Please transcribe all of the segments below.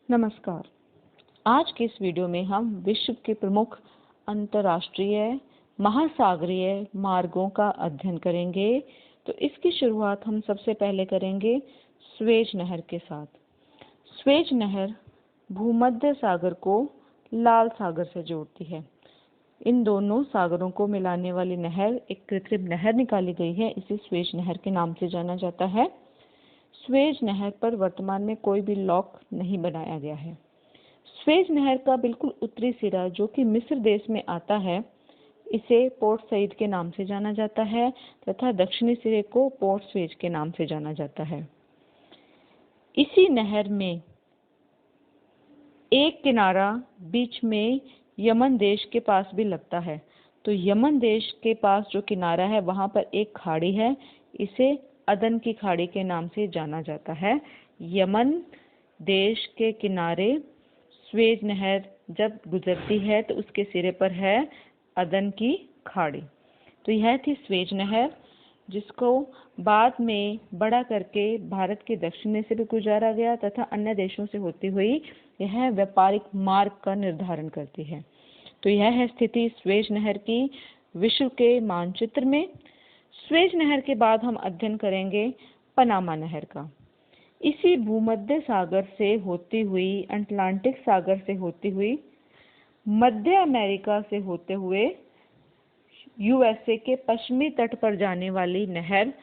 नमस्कार। आज के इस वीडियो में हम विश्व के प्रमुख अंतर्राष्ट्रीय महासागरीय मार्गों का अध्ययन करेंगे। तो इसकी शुरुआत हम सबसे पहले करेंगे स्वेज नहर के साथ। स्वेज नहर भूमध्य सागर को लाल सागर से जोड़ती है। इन दोनों सागरों को मिलाने वाली नहर एक कृत्रिम नहर निकाली गई है। इसे स्वेज नहर के नाम से जाना जाता है। स्वेज नहर पर वर्तमान में कोई भी लॉक नहीं बनाया गया है। स्वेज नहर का बिल्कुल उत्तरी सिरा जो कि मिस्र देश में आता है, इसे पोर्ट सईद के नाम से जाना जाता है तथा दक्षिणी सिरे को पोर्ट स्वेज के नाम से जाना जाता है। इसी नहर में एक किनारा बीच में यमन देश के पास भी लगता है। तो यमन देश के पास जो किनारा है वहां पर एक खाड़ी है, इसे अदन की खाड़ी के नाम से जाना जाता है। यमन देश के किनारे स्वेज नहर जब गुजरती है तो उसके सिरे पर है अदन की खाड़ी। तो यह थी स्वेज नहर, जिसको बाद में बड़ा करके भारत के दक्षिण से भी गुजारा गया तथा अन्य देशों से होती हुई यह व्यापारिक मार्ग का निर्धारण करती है। तो यह है स्थिति स्वेज नहर की विश्व के मानचित्र में। स्वेज नहर के बाद हम अध्ययन करेंगे पनामा नहर का। इसी भूमध्य सागर से होती हुई, अटलांटिक सागर से होती हुई, मध्य अमेरिका से होते हुए यूएसए के पश्चिमी तट पर जाने वाली नहर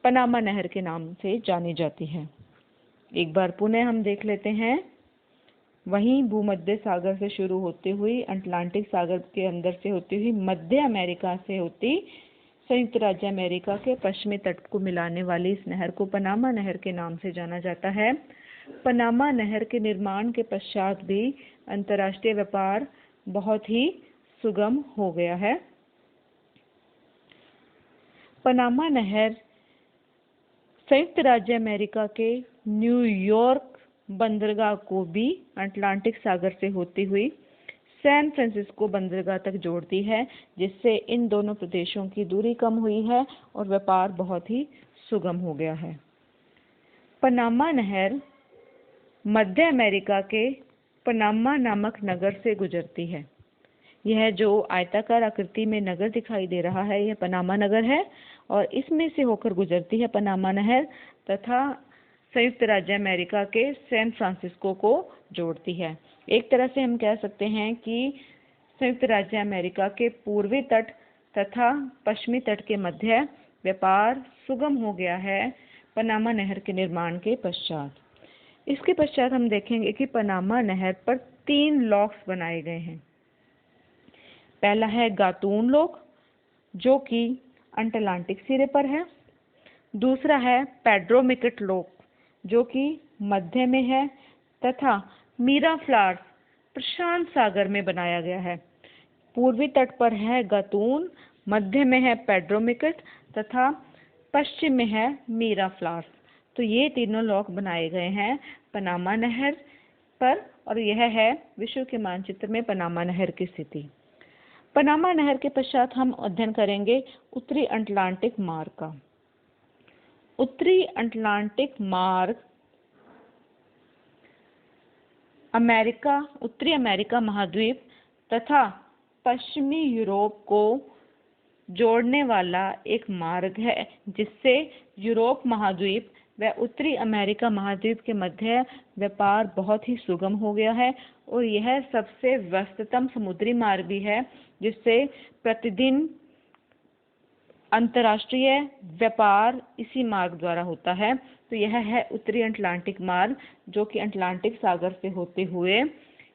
पनामा नहर के नाम से जानी जाती है। एक बार पुनः हम देख लेते हैं। वहीं भूमध्य सागर से शुरू होती हुई, अटलांटिक सागर के अंदर से होती हुई, मध्य अमेरिका से होती संयुक्त राज्य अमेरिका के पश्चिमी तट को मिलाने वाली इस नहर को पनामा नहर के नाम से जाना जाता है। पनामा नहर के निर्माण के पश्चात भी अंतर्राष्ट्रीय व्यापार बहुत ही सुगम हो गया है। पनामा नहर संयुक्त राज्य अमेरिका के न्यूयॉर्क बंदरगाह को भी अटलांटिक सागर से होती हुई सैन फ्रांसिस्को बंदरगाह तक जोड़ती है, जिससे इन दोनों प्रदेशों की दूरी कम हुई है और व्यापार बहुत ही सुगम हो गया है। पनामा नहर मध्य अमेरिका के पनामा नामक नगर से गुजरती है। यह जो आयताकार आकृति में नगर दिखाई दे रहा है, यह पनामा नगर है और इसमें से होकर गुजरती है पनामा नहर तथा संयुक्त राज्य अमेरिका के सैन फ्रांसिस्को को जोड़ती है। एक तरह से हम कह सकते हैं कि संयुक्त राज्य अमेरिका के पूर्वी तट तथा पश्चिमी तट के मध्य व्यापार सुगम हो गया है पनामा नहर के निर्माण के पश्चात। इसके पश्चात हम देखेंगे कि पनामा नहर पर 3 लॉक्स बनाए गए हैं। पहला है गातून लॉक, जो कि अटलांटिक सिरे पर है। दूसरा है पेड्रोमिकट लॉक, जो कि मध्य में है तथा मीराफ्लावर्स प्रशांत सागर में बनाया गया है। पूर्वी तट पर है गातून, मध्य में है पेड्रोमिकट तथा पश्चिम में है मीराफ्लावर्स। तो ये तीनों लॉक बनाए गए हैं पनामा नहर पर और यह है विश्व के मानचित्र में पनामा नहर की स्थिति। पनामा नहर के पश्चात हम अध्ययन करेंगे उत्तरी अटलांटिक मार्ग का। उत्तरी अटलांटिक मार्ग उत्तरी अमेरिका महाद्वीप तथा पश्चिमी यूरोप को जोड़ने वाला एक मार्ग है, जिससे यूरोप महाद्वीप व उत्तरी अमेरिका महाद्वीप के मध्य व्यापार बहुत ही सुगम हो गया है और यह सबसे व्यस्ततम समुद्री मार्ग भी है, जिससे प्रतिदिन अंतर्राष्ट्रीय व्यापार इसी मार्ग द्वारा होता है। तो यह है उत्तरी अटलांटिक मार्ग, जो कि अटलांटिक सागर से होते हुए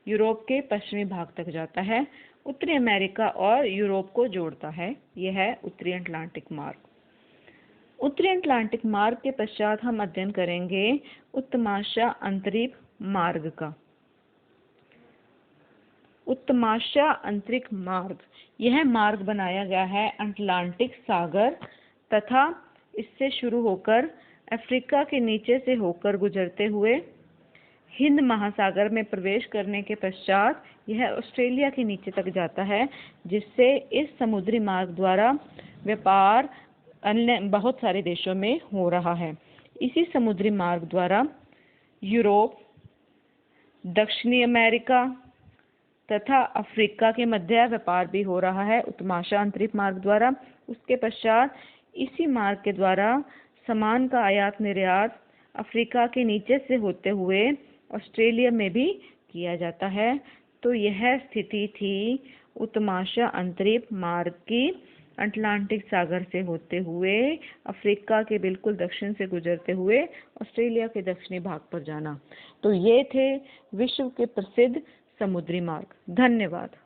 यूरोप के पश्चिमी भाग तक जाता है, उत्तरी अमेरिका और यूरोप को जोड़ता है। यह है उत्तरी अटलांटिक मार्ग। उत्तरी अटलांटिक मार्ग के पश्चात हम अध्ययन करेंगे उत्तमाशा अंतरिक्ष मार्ग का। उत्तमाशा अंतरिक्ष मार्ग, यह मार्ग बनाया गया है अटलांटिक सागर तथा इससे शुरू होकर अफ्रीका के नीचे से होकर गुजरते हुए हिंद महासागर में प्रवेश करने के पश्चात यह ऑस्ट्रेलिया के नीचे तक जाता है, जिससे इस समुद्री मार्ग द्वारा व्यापार अन्य बहुत सारे देशों में हो रहा है। इसी समुद्री मार्ग द्वारा यूरोप, दक्षिणी अमेरिका तथा अफ्रीका के मध्य व्यापार भी हो रहा है उत्तमाशा अंतरिक्ष मार्ग द्वारा। उसके पश्चात इसी मार्ग के द्वारा सामान का आयात निर्यात अफ्रीका के नीचे से होते हुए ऑस्ट्रेलिया में भी किया जाता है। तो यह स्थिति थी उत्तमाशा अंतरिक्ष मार्ग की, अटलांटिक सागर से होते हुए अफ्रीका के बिल्कुल दक्षिण से गुजरते हुए ऑस्ट्रेलिया के दक्षिणी भाग पर जाना। तो ये थे विश्व के प्रसिद्ध समुद्री मार्ग। धन्यवाद।